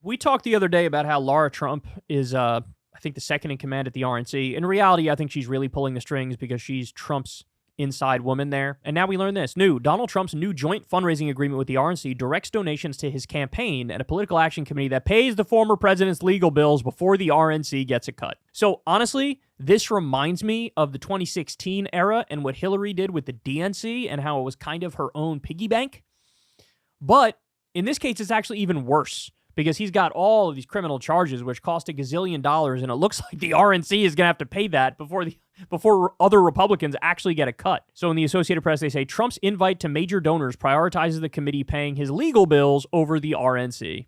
We talked the other day about how Laura Trump is, I think, the second in command at the RNC. In reality, I think she's really pulling the strings because she's Trump's inside woman there. And now we learn this. Donald Trump's new joint fundraising agreement with the RNC directs donations to his campaign and a political action committee that pays the former president's legal bills before the RNC gets a cut. So honestly, this reminds me of the 2016 era and what Hillary did with the DNC and how it was kind of her own piggy bank. But in this case, it's actually even worse because he's got all of these criminal charges, which cost $1 gazillion, and it looks like the RNC is going to have to pay that before other Republicans actually get a cut. So in the Associated Press, they say Trump's invite to major donors prioritizes the committee paying his legal bills over the RNC.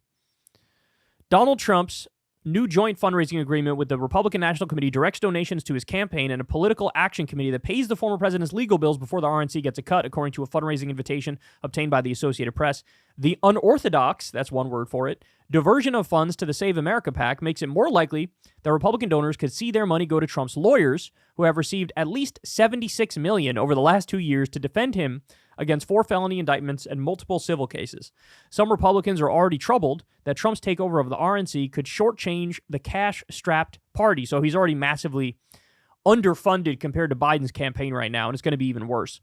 Donald Trump's new joint fundraising agreement with the Republican National Committee directs donations to his campaign and a political action committee that pays the former president's legal bills before the RNC gets a cut, according to a fundraising invitation obtained by the Associated Press. The unorthodox, that's one word for it, diversion of funds to the Save America PAC makes it more likely that Republican donors could see their money go to Trump's lawyers, who have received at least $76 million over the last 2 years to defend him against 4 felony indictments and multiple civil cases. Some Republicans are already troubled that Trump's takeover of the RNC could shortchange the cash-strapped party. So he's already massively underfunded compared to Biden's campaign right now, and it's going to be even worse.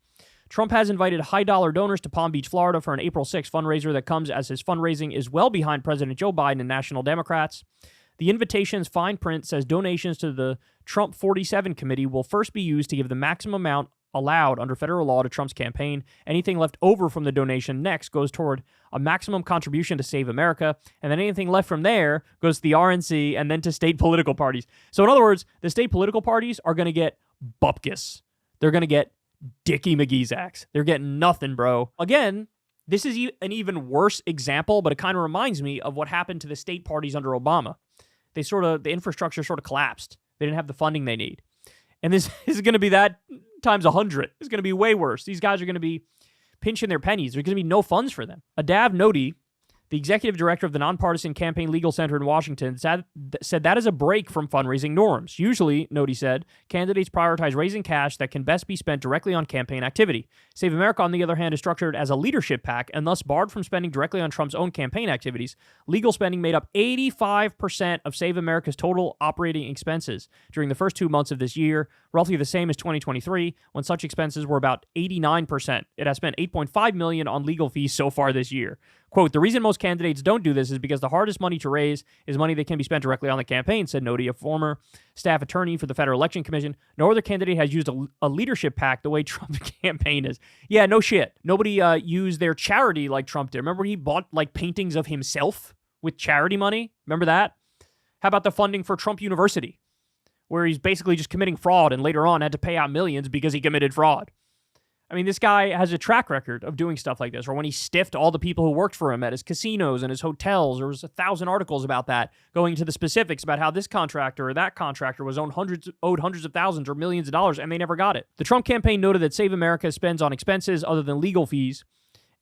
Trump has invited high-dollar donors to Palm Beach, Florida for an April 6th fundraiser that comes as his fundraising is well behind President Joe Biden and national Democrats. The invitation's fine print says donations to the Trump 47 committee will first be used to give the maximum amount allowed under federal law to Trump's campaign. Anything left over from the donation next goes toward a maximum contribution to Save America, and then anything left from there goes to the RNC and then to state political parties. So in other words, the state political parties are going to get bupkis. They're going to get Dickie McGee's axe. They're getting nothing, bro. Again, this is an even worse example, but it kind of reminds me of what happened to the state parties under Obama. The infrastructure sort of collapsed. They didn't have the funding they need. And this is going to be that times 100. It's going to be way worse. These guys are going to be pinching their pennies. There's going to be no funds for them. Adav Nodi, the executive director of the Nonpartisan Campaign Legal Center in Washington, said that is a break from fundraising norms. Usually, Nodi said, candidates prioritize raising cash that can best be spent directly on campaign activity. Save America, on the other hand, is structured as a leadership PAC and thus barred from spending directly on Trump's own campaign activities. Legal spending made up 85% of Save America's total operating expenses during the first 2 months of this year, roughly the same as 2023, when such expenses were about 89%. It has spent $8.5 million on legal fees so far this year. Quote, the reason most candidates don't do this is because the hardest money to raise is money that can be spent directly on the campaign, said Nodi, a former staff attorney for the Federal Election Commission. No other candidate has used a leadership PAC the way Trump's campaign is. Yeah, no shit. Nobody used their charity like Trump did. Remember he bought like paintings of himself with charity money? Remember that? How about the funding for Trump University, where he's basically just committing fraud and later on had to pay out millions because he committed fraud? I mean, this guy has a track record of doing stuff like this, or when he stiffed all the people who worked for him at his casinos and his hotels. There was 1,000 articles about that, going into the specifics about how this contractor or that contractor was owed hundreds of thousands or millions of dollars, and they never got it. The Trump campaign noted that Save America spends on expenses other than legal fees,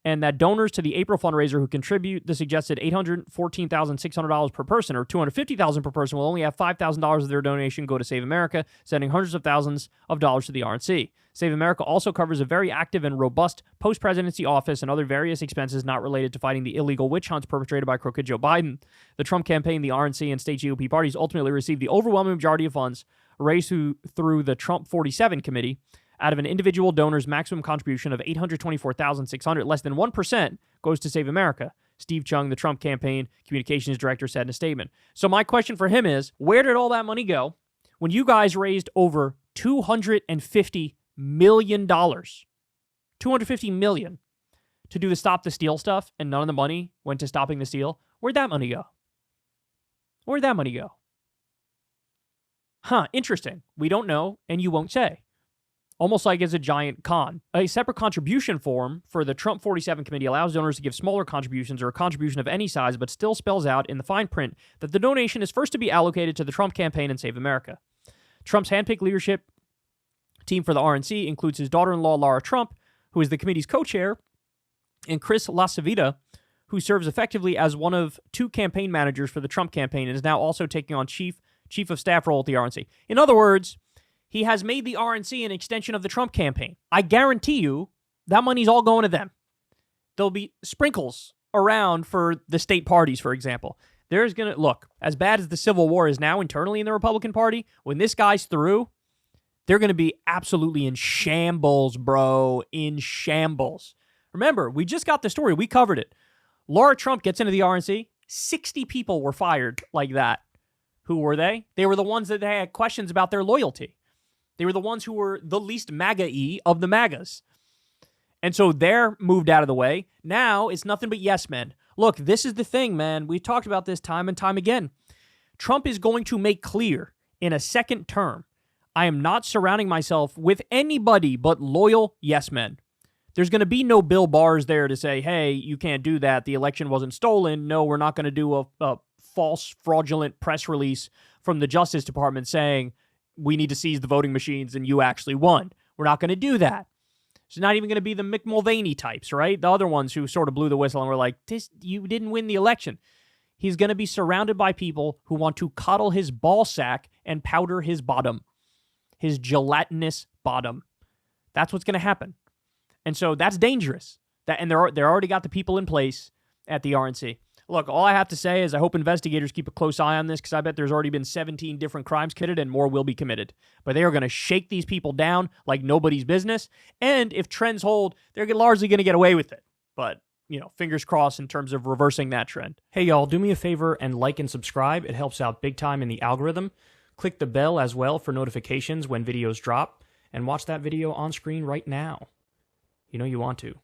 and that donors to the April fundraiser who contribute the suggested $814,600 per person or $250,000 per person will only have $5,000 of their donation go to Save America, sending hundreds of thousands of dollars to the RNC. Save America also covers a very active and robust post-presidency office and other various expenses not related to fighting the illegal witch hunts perpetrated by crooked Joe Biden. The Trump campaign, the RNC, and state GOP parties ultimately received the overwhelming majority of funds raised through the Trump 47 committee. Out of an individual donor's maximum contribution of $824,600, less than 1% goes to Save America. Steve Chung, the Trump campaign communications director, said in a statement. So my question for him is, where did all that money go when you guys raised over $250 million? $250 million to do the Stop the Steal stuff, and none of the money went to stopping the steal? Where'd that money go? Where'd that money go? Huh, interesting. We don't know, and you won't say. Almost like it's a giant con. A separate contribution form for the Trump 47 committee allows donors to give smaller contributions or a contribution of any size, but still spells out in the fine print that the donation is first to be allocated to the Trump campaign and Save America. Trump's handpicked leadership team for the RNC includes his daughter-in-law, Laura Trump, who is the committee's co-chair, and Chris LaCivita, who serves effectively as one of 2 campaign managers for the Trump campaign and is now also taking on chief of staff role at the RNC. In other words, he has made the RNC an extension of the Trump campaign. I guarantee you that money's all going to them. There'll be sprinkles around for the state parties, for example. There's going to, look, as bad as the Civil War is now internally in the Republican Party, when this guy's through, they're going to be absolutely in shambles, bro. In shambles. Remember, we just got the story. We covered it. Laura Trump gets into the RNC. 60 people were fired like that. Who were they? They were the ones that had questions about their loyalty. They were the ones who were the least MAGA-y of the MAGAs. And so they're moved out of the way. Now it's nothing but yes men. Look, this is the thing, man. We talked about this time and time again. Trump is going to make clear in a second term, I am not surrounding myself with anybody but loyal yes men. There's going to be no Bill Barrs there to say, hey, you can't do that. The election wasn't stolen. No, we're not going to do a false, fraudulent press release from the Justice Department saying we need to seize the voting machines and you actually won. We're not going to do that. It's not even going to be the Mick Mulvaney types, right? The other ones who sort of blew the whistle and were like, you didn't win the election. He's going to be surrounded by people who want to coddle his ball sack and powder his bottom, his gelatinous bottom. That's what's going to happen. And so that's dangerous. And they're already got the people in place at the RNC. Look, all I have to say is I hope investigators keep a close eye on this because I bet there's already been 17 different crimes committed and more will be committed. But they are going to shake these people down like nobody's business. And if trends hold, they're largely going to get away with it. But, fingers crossed in terms of reversing that trend. Hey, y'all, do me a favor and like and subscribe. It helps out big time in the algorithm. Click the bell as well for notifications when videos drop. And watch that video on screen right now. You know you want to.